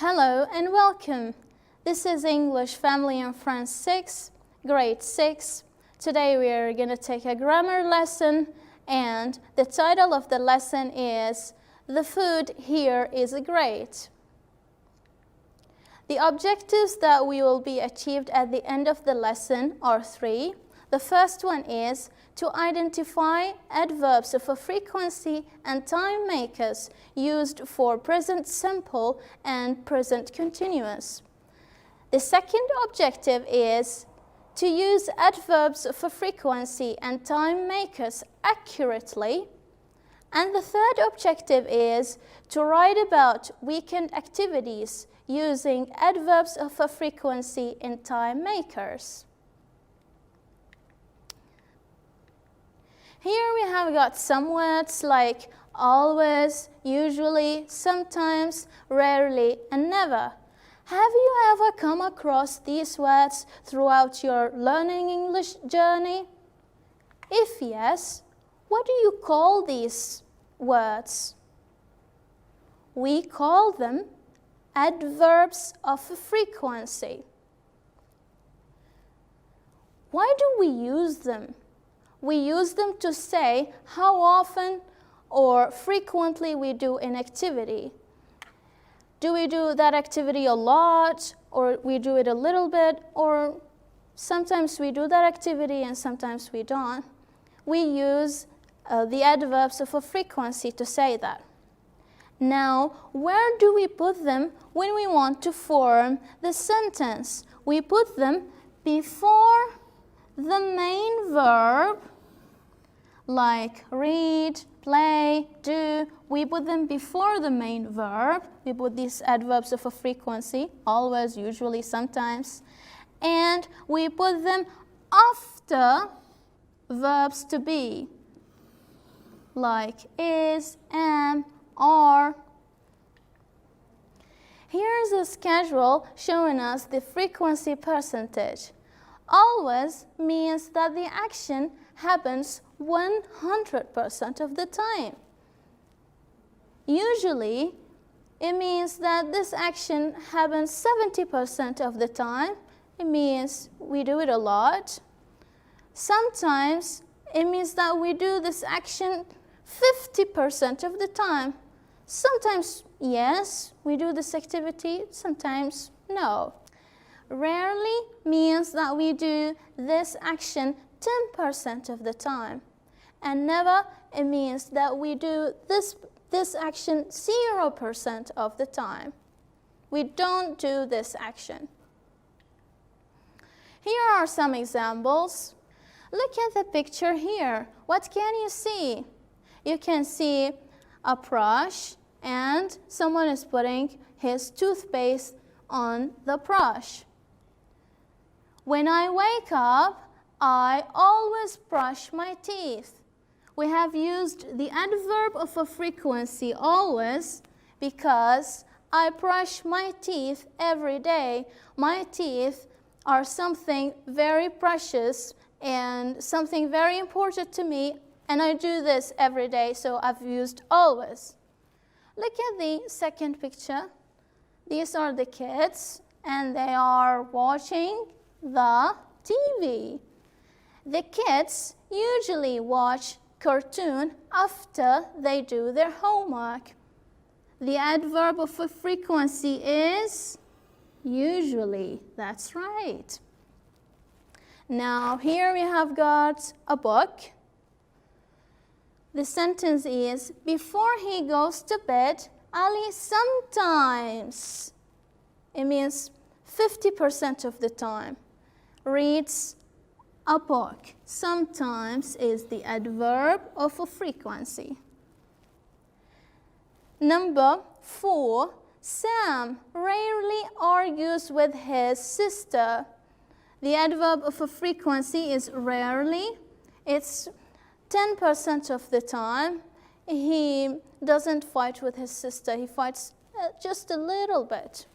Hello and welcome. This is English Family and Friends 6, Grade 6. Today we are going to take a grammar lesson, and the title of the lesson is The Food Here is Great. The objectives that will be achieved at the end of the lesson are 3. The first one is to identify adverbs of a frequency and time makers used for present simple and present continuous. The second objective is to use adverbs of a frequency and time makers accurately. And the third objective is to write about weekend activities using adverbs of a frequency and time makers. Here we have got some words like always, usually, sometimes, rarely, and never. Have you ever come across these words throughout your learning English journey? If yes, what do you call these words? We call them adverbs of frequency. Why do we use them? We use them to say how often or frequently we do an activity. Do we do that activity a lot, or we do it a little bit, or sometimes we do that activity and sometimes we don't? We use the adverbs of a frequency to say that. Now, where do we put them when we want to form the sentence? We put them before the main verb, like read, play, do. We put them before the main verb. We put these adverbs of a frequency, always, usually, sometimes. And we put them after verbs to be, like is, am, are. Here's a schedule showing us the frequency percentage. Always means that the action happens 100% of the time. Usually, it means that this action happens 70% of the time. It means we do it a lot. Sometimes, it means that we do this action 50% of the time. Sometimes, yes, we do this activity, sometimes, no. Rarely means that we do this action 10% of the time. And never, it means that we do this action 0% of the time. We don't do this action. Here are some examples. Look at the picture here. What can you see? You can see a brush, and someone is putting his toothpaste on the brush. When I wake up, I always brush my teeth. We have used the adverb of a frequency always because I brush my teeth every day. My teeth are something very precious and something very important to me, and I do this every day, so I've used always. Look at the second picture. These are the kids, and they are watching the TV. The kids usually watch cartoon after they do their homework. The adverb of a frequency is usually. That's right. Now, here we have got a book. The sentence is, before he goes to bed, Ali sometimes, it means 50% of the time, reads a book. Sometimes is the adverb of a frequency. Number 4, Sam rarely argues with his sister. The adverb of a frequency is rarely. It's 10% of the time. He doesn't fight with his sister. He fights just a little bit.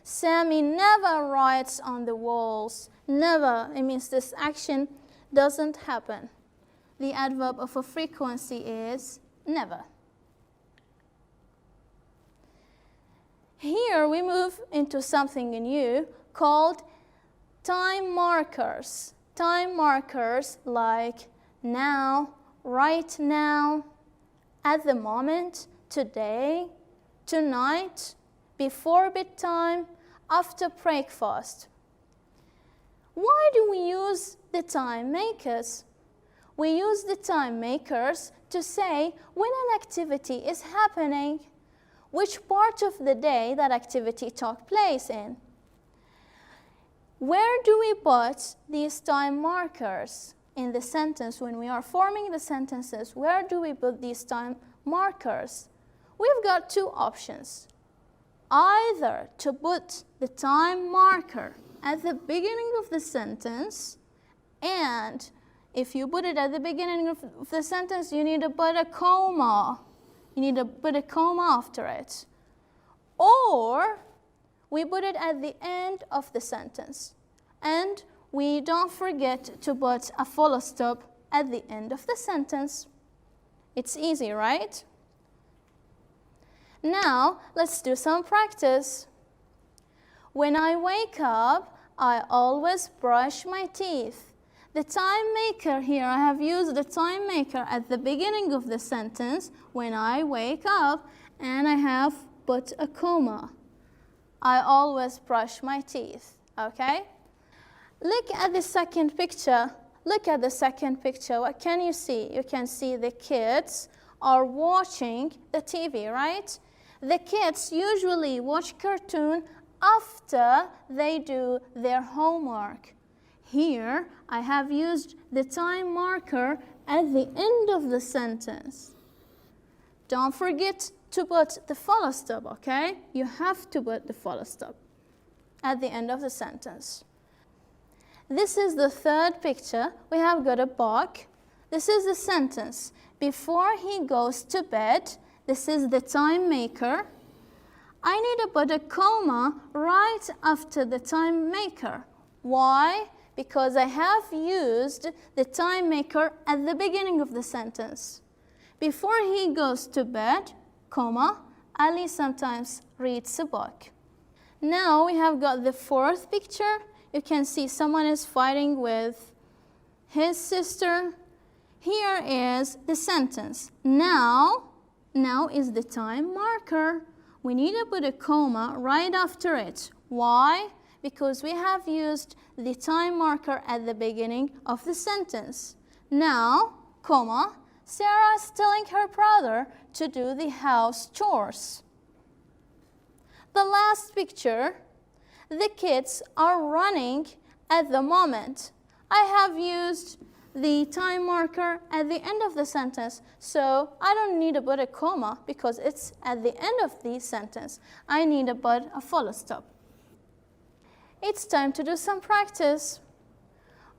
Sammy never writes on the walls. Never, it means this action doesn't happen. The adverb of a frequency is never. Here we move into something new called time markers. Time markers like now, right now, at the moment, today, tonight, before bedtime, after breakfast. Why do we use the time makers? We use the time makers to say when an activity is happening, which part of the day that activity took place in. Where do we put these time markers in the sentence when we are forming the sentences? Where do we put these time markers? We've got two options. Either to put the time marker at the beginning of the sentence, and if you put it at the beginning of the sentence, you need to put a comma. You need to put a comma after it. Or we put it at the end of the sentence. And we don't forget to put a full stop at the end of the sentence. It's easy, right? Now, let's do some practice. When I wake up, I always brush my teeth. The time maker here, I have used the time maker at the beginning of the sentence, when I wake up, and I have put a comma. I always brush my teeth, okay? Look at the second picture. Look at the second picture. What can you see? You can see the kids are watching the TV, right? The kids usually watch cartoon after they do their homework. Here, I have used the time marker at the end of the sentence. Don't forget to put the full stop, okay? You have to put the full stop at the end of the sentence. This is the third picture. We have got a book. This is the sentence. Before he goes to bed, this is the time maker. I need to put a comma right after the time maker. Why? Because I have used the time maker at the beginning of the sentence. Before he goes to bed, comma, Ali sometimes reads a book. Now we have got the fourth picture. You can see someone is fighting with his sister. Here is the sentence. Now is the time marker. We need to put a comma right after it. Why? Because we have used the time marker at the beginning of the sentence. Now, comma, Sarah is telling her brother to do the house chores. The last picture, the kids are running at the moment. I have used the time marker at the end of the sentence, so I don't need to put a comma because it's at the end of the sentence. I need to put a full stop. It's time to do some practice.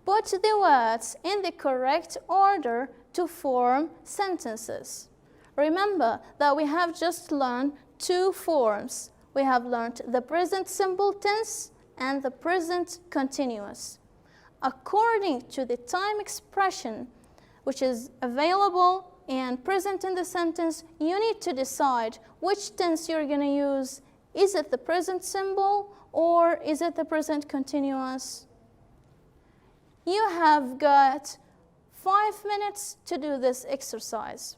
Put the words in the correct order to form sentences. Remember that we have just learned two forms. We have learned the present simple tense and the present continuous. According to the time expression which is available and present in the sentence, you need to decide which tense you're going to use. Is it the present simple or is it the present continuous? You have got 5 minutes to do this exercise.